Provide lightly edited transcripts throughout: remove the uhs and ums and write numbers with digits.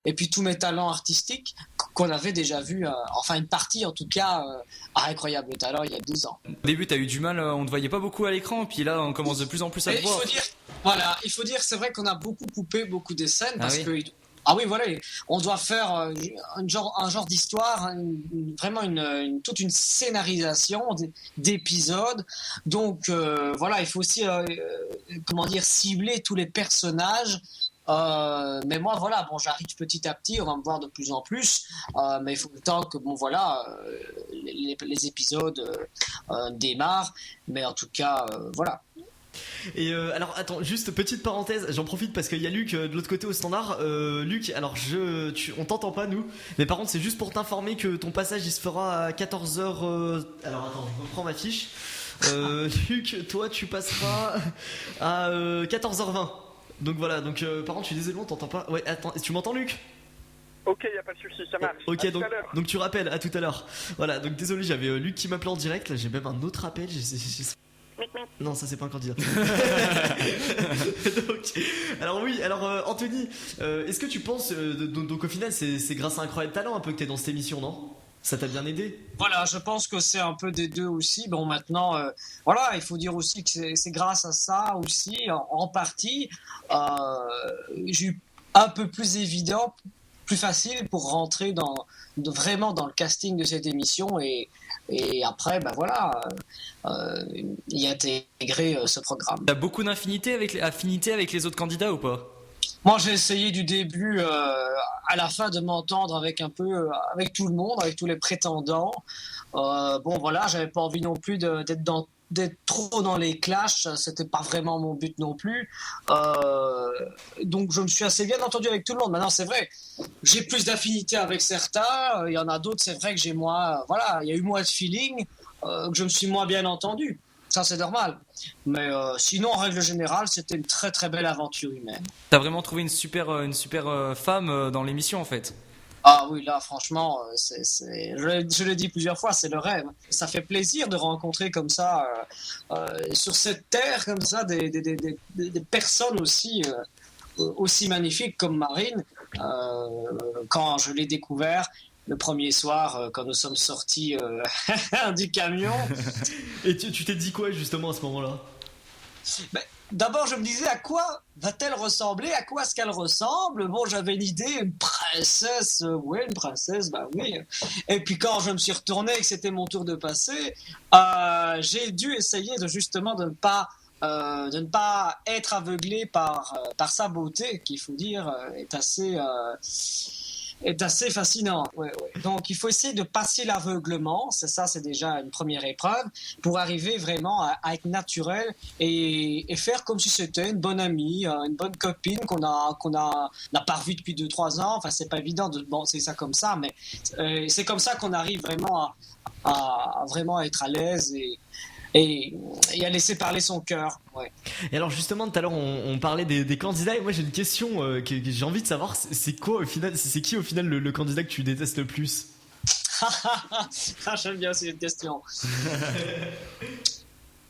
et puis tous mes talents artistiques qu'on avait déjà vus, enfin une partie en tout cas, à Incroyable Talent il y a 2 ans. Au début, t'as eu du mal, on te voyait pas beaucoup à l'écran, puis là, on commence de plus en plus à Et te voir. il faut dire, c'est vrai qu'on a beaucoup coupé beaucoup des scènes Ah parce oui. que ah oui, voilà, on doit faire un genre d'histoire, vraiment toute une scénarisation d'épisodes. Donc voilà, il faut aussi, comment dire, cibler tous les personnages. Mais moi, voilà, bon, j'arrive petit à petit, on va me voir de plus en plus, mais il faut le temps que, bon, voilà, les épisodes démarrent. Mais en tout cas, voilà. Et alors attends, juste petite parenthèse, j'en profite parce qu'il y a Luc de l'autre côté au standard. Luc, alors on t'entend pas nous, mais par contre c'est juste pour t'informer que ton passage il se fera à 14h. Alors attends, je reprends ma fiche. Luc, toi tu passeras à 14h20. Donc voilà, donc par contre je suis désolé, on t'entend pas. Ouais, attends, tu m'entends Luc? Ok, y a pas de souci, ça marche. Ok, À tout à l'heure. donc tu rappelles, à tout à l'heure. Voilà, donc désolé, j'avais Luc qui m'appelait en direct, là j'ai même un autre appel. Non, ça c'est pas un candidat. Donc, alors oui, alors Anthony, est-ce que tu penses, donc au final c'est grâce à Incroyable Talent un peu que t'es dans cette émission, non? Ça t'a bien aidé? Voilà, je pense que c'est un peu des deux aussi. Bon, maintenant, voilà, il faut dire aussi que c'est grâce à ça aussi, en partie, j'ai eu un peu plus évident, plus facile pour rentrer vraiment dans le casting de cette émission et après, ben voilà, y intégrer ce programme. T'as beaucoup affinités avec les autres candidats ou pas? Moi, j'ai essayé du début à la fin de m'entendre avec un peu, avec tout le monde, avec tous les prétendants. Bon, voilà, j'avais pas envie non plus d'être trop dans les clashs, c'était pas vraiment mon but non plus. Donc, je me suis assez bien entendu avec tout le monde. Maintenant, c'est vrai, j'ai plus d'affinité avec certains. Il y en a d'autres, c'est vrai que j'ai moins. Voilà, il y a eu moins de feeling, que je me suis moins bien entendu. Ça, c'est normal. Mais sinon, en règle générale, c'était une très très belle aventure humaine. T'as vraiment trouvé une super femme dans l'émission en fait. Ah oui, là, franchement, je l'ai dit plusieurs fois, c'est le rêve. Ça fait plaisir de rencontrer comme ça, sur cette terre, comme ça, des personnes aussi magnifiques comme Marine. Quand je l'ai découvert, le premier soir, quand nous sommes sortis du camion. Et tu t'es dit quoi justement à ce moment-là? Ben, d'abord, je me disais à quoi va-t-elle ressembler, à quoi est-ce qu'elle ressemble. Bon, j'avais une idée, une princesse, ouais, une princesse, bah oui. Et puis quand je me suis retourné et que c'était mon tour de passer, j'ai dû essayer justement de ne pas être aveuglé par sa beauté, qu'il faut dire est assez fascinant. Ouais, ouais. Donc, il faut essayer de passer l'aveuglement. C'est déjà une première épreuve pour arriver vraiment à être naturel et faire comme si c'était une bonne amie, une bonne copine n'a pas revue depuis 2-3 ans. Enfin, c'est pas évident de penser ça comme ça, mais c'est comme ça qu'on arrive vraiment à vraiment être à l'aise et à laisser parler son cœur. Ouais. Et alors justement tout à l'heure on parlait des candidats et moi j'ai une question que j'ai envie de savoir, c'est quoi au final, c'est qui au final le candidat que tu détestes le plus? J'aime bien cette question.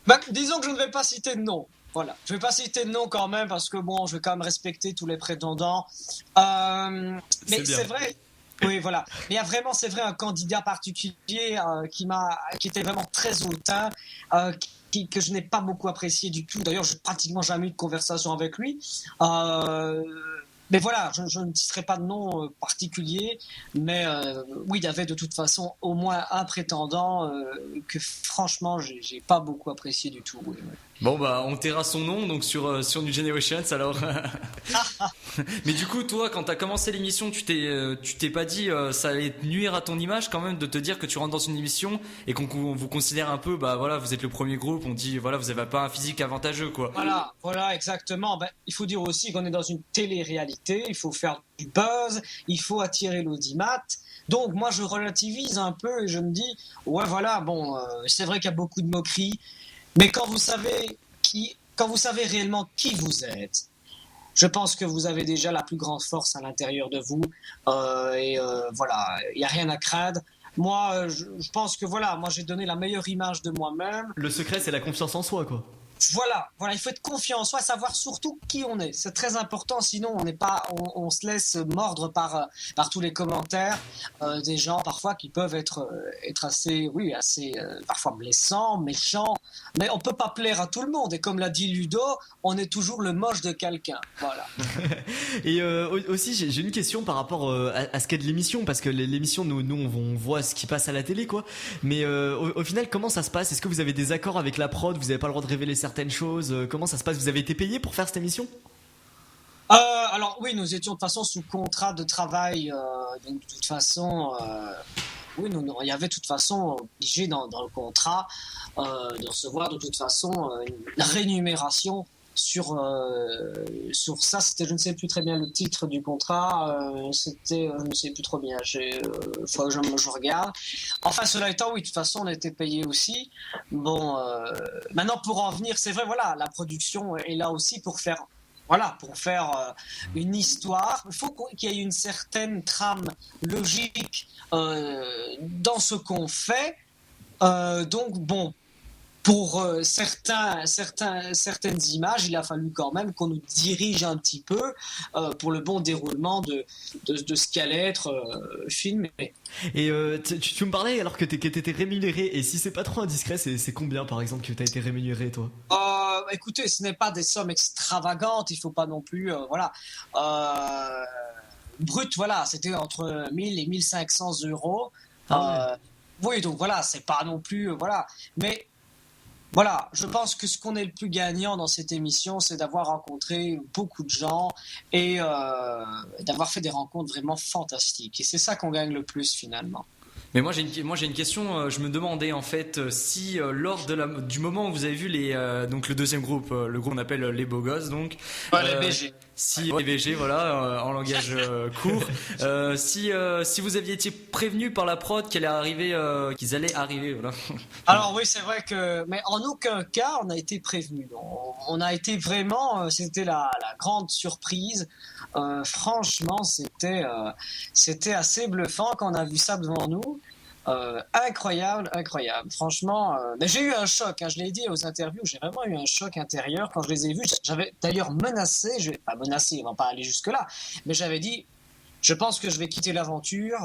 Bah, disons que je ne vais pas citer de nom. Voilà, je ne vais pas citer de nom quand même parce que bon, je vais quand même respecter tous les prétendants. Mais c'est vrai. Oui, voilà. Mais il y a vraiment, c'est vrai, un candidat particulier qui était vraiment très hautain, que je n'ai pas beaucoup apprécié du tout. D'ailleurs, je n'ai pratiquement jamais eu de conversation avec lui. Mais voilà, je ne citerai pas de nom particulier, mais oui, il y avait de toute façon au moins un prétendant que franchement, j'ai pas beaucoup apprécié du tout. Oui, oui. Bon bah on taira son nom donc sur New Generations alors. Mais du coup toi quand t'as commencé l'émission tu t'es pas dit ça allait te nuire à ton image quand même de te dire que tu rentres dans une émission et qu'on vous considère un peu bah voilà vous êtes le premier groupe, on dit voilà vous avez pas un physique avantageux quoi. Voilà exactement. Ben, il faut dire aussi qu'on est dans une télé-réalité, il faut faire du buzz, il faut attirer l'audimat. Donc moi je relativise un peu et je me dis ouais voilà bon c'est vrai qu'il y a beaucoup de moqueries. Mais quand vous savez réellement qui vous êtes, je pense que vous avez déjà la plus grande force à l'intérieur de vous. Voilà, il n'y a rien à craindre. Moi, je pense que voilà, moi j'ai donné la meilleure image de moi-même. Le secret c'est la confiance en soi quoi. Voilà, il faut être confiant en soi, savoir surtout qui on est. C'est très important, sinon on n'est pas, on se laisse mordre par tous les commentaires des gens parfois qui peuvent être assez parfois blessants, méchants. Mais on peut pas plaire à tout le monde. Et comme l'a dit Ludo, on est toujours le moche de quelqu'un. Voilà. Et aussi, j'ai une question par rapport à ce qu'est de l'émission, parce que l'émission, nous on voit ce qui passe à la télé, quoi. Mais au final, comment ça se passe? Est-ce que vous avez des accords avec la prod? Vous n'avez pas le droit de révéler certaines choses? Comment ça se passe? Vous avez été payé pour faire cette émission? Alors oui, nous étions de toute façon sous contrat de travail. Donc de toute façon, oui, il y avait de toute façon obligé dans le contrat de recevoir de toute façon une rémunération sur ça. C'était, je ne sais plus très bien le titre du contrat. C'était, je ne sais plus trop bien. Faut que je regarde. Enfin, cela étant, oui, de toute façon, on a été payé aussi. Bon, maintenant pour en venir, c'est vrai, voilà, la production est là aussi pour faire. Voilà, pour faire une histoire, il faut qu'il y ait une certaine trame logique dans ce qu'on fait. Donc bon, pour certaines images, il a fallu quand même qu'on nous dirige un petit peu pour le bon déroulement de ce qu'allait être filmé. Et tu me parlais alors que t'étais rémunéré, et si c'est pas trop indiscret, c'est combien par exemple que t'as été rémunéré, toi? Écoutez, ce n'est pas des sommes extravagantes, il faut pas non plus, brut, voilà, c'était entre 1000 et 1500 euros. Oui, donc voilà, c'est pas non plus, voilà, mais voilà, je pense que ce qu'on est le plus gagnant dans cette émission, c'est d'avoir rencontré beaucoup de gens et d'avoir fait des rencontres vraiment fantastiques. Et c'est ça qu'on gagne le plus finalement. Mais moi j'ai une question. Je me demandais en fait si lors du moment où vous avez vu donc le deuxième groupe, le groupe qu'on appelle les beaux gosses, donc les BG. Les BG, voilà, en langage court. Si vous aviez été prévenu par la prod qu'ils allaient arriver, voilà. Alors oui, c'est vrai mais en aucun cas on a été prévenu. On a été vraiment, c'était la grande surprise. Franchement, c'était assez bluffant quand on a vu ça devant nous. Incroyable. Franchement, mais j'ai eu un choc. Je l'ai dit aux interviews, j'ai vraiment eu un choc intérieur quand je les ai vus. J'avais d'ailleurs menacé, pas menacé, on va pas aller jusque là, mais j'avais dit, je pense que je vais quitter l'aventure.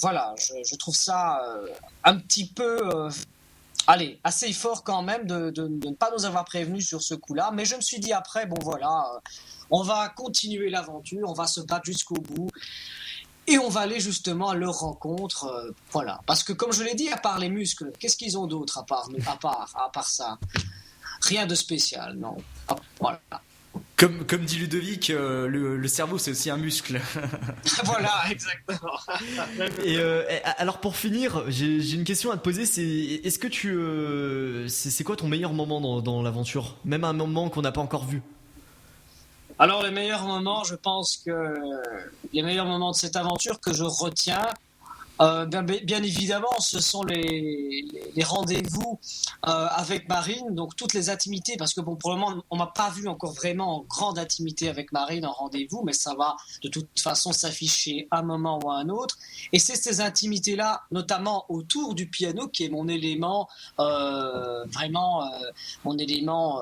Voilà, je trouve ça un petit peu, assez fort quand même de ne pas nous avoir prévenus sur ce coup-là. Mais je me suis dit après, bon voilà, on va continuer l'aventure, on va se battre jusqu'au bout. Et on va aller justement à leur rencontre, voilà. Parce que comme je l'ai dit, à part les muscles, qu'est-ce qu'ils ont d'autre à part ça? Rien de spécial, non. Voilà. Comme dit Ludovic, le cerveau c'est aussi un muscle. Voilà, exactement. Et alors pour finir, j'ai une question à te poser. Est-ce que c'est quoi ton meilleur moment dans l'aventure? Même un moment qu'on n'a pas encore vu? Alors les meilleurs moments, je pense que les meilleurs moments de cette aventure que je retiens, bien évidemment, ce sont les rendez-vous avec Marine, donc toutes les intimités, parce que bon, pour le moment, on m'a pas vu encore vraiment en grande intimité avec Marine en rendez-vous, mais ça va de toute façon s'afficher à un moment ou à un autre. Et c'est ces intimités-là, notamment autour du piano, qui est mon élément, mon élément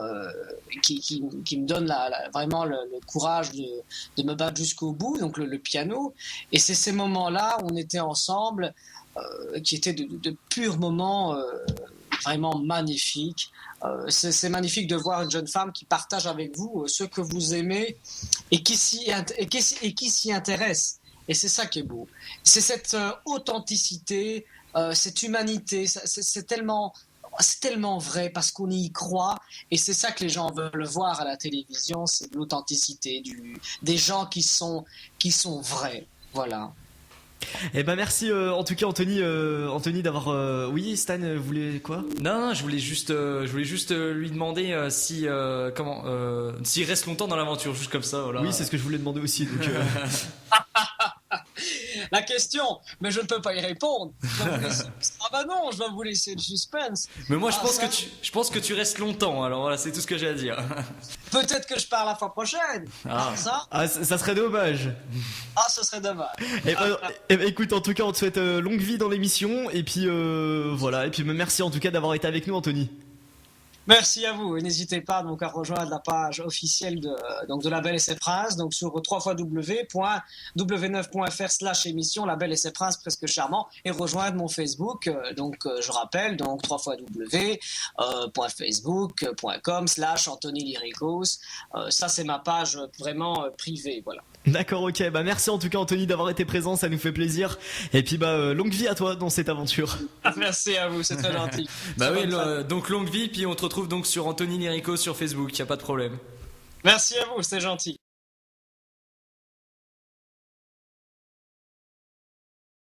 qui me donne vraiment le courage de me battre jusqu'au bout, donc le piano. Et c'est ces moments-là où on était ensemble, qui étaient de purs moments vraiment magnifiques. C'est magnifique de voir une jeune femme qui partage avec vous ce que vous aimez et qui s'y intéresse. Et c'est ça qui est beau. C'est cette authenticité, cette humanité. C'est tellement vrai parce qu'on y croit, et c'est ça que les gens veulent voir à la télévision, c'est l'authenticité des gens qui sont vrais. Voilà. Eh ben merci en tout cas Anthony d'avoir oui, Stan voulait quoi? Non, je voulais juste lui demander s'il reste longtemps dans l'aventure, juste comme ça, voilà. Oui, c'est ce que je voulais demander aussi, donc La question, mais je ne peux pas y répondre. Je vais vous laisser le suspense. Mais moi, je pense que tu restes longtemps. Alors voilà, c'est tout ce que j'ai à dire. Peut-être que je pars la fois prochaine. Ça serait dommage. Ce serait dommage. Écoute, en tout cas, on te souhaite longue vie dans l'émission, et puis voilà, et puis merci en tout cas d'avoir été avec nous, Anthony. Merci à vous. Et n'hésitez pas donc à rejoindre la page officielle de La Belle et ses Princes, donc sur www.w9.fr/émission La Belle et ses Princes presque charmant, et rejoindre mon Facebook. Je rappelle donc www.facebook.com/Anthony Lyricos. Ça c'est ma page vraiment privée, voilà. D'accord, ok. Bah merci en tout cas Anthony d'avoir été présent, ça nous fait plaisir. Et puis longue vie à toi dans cette aventure. Merci à vous, c'est très gentil. Bah oui, donc longue vie, puis on te retrouve donc sur Anthony Lyricos sur Facebook, y a pas de problème. Merci à vous, c'est gentil.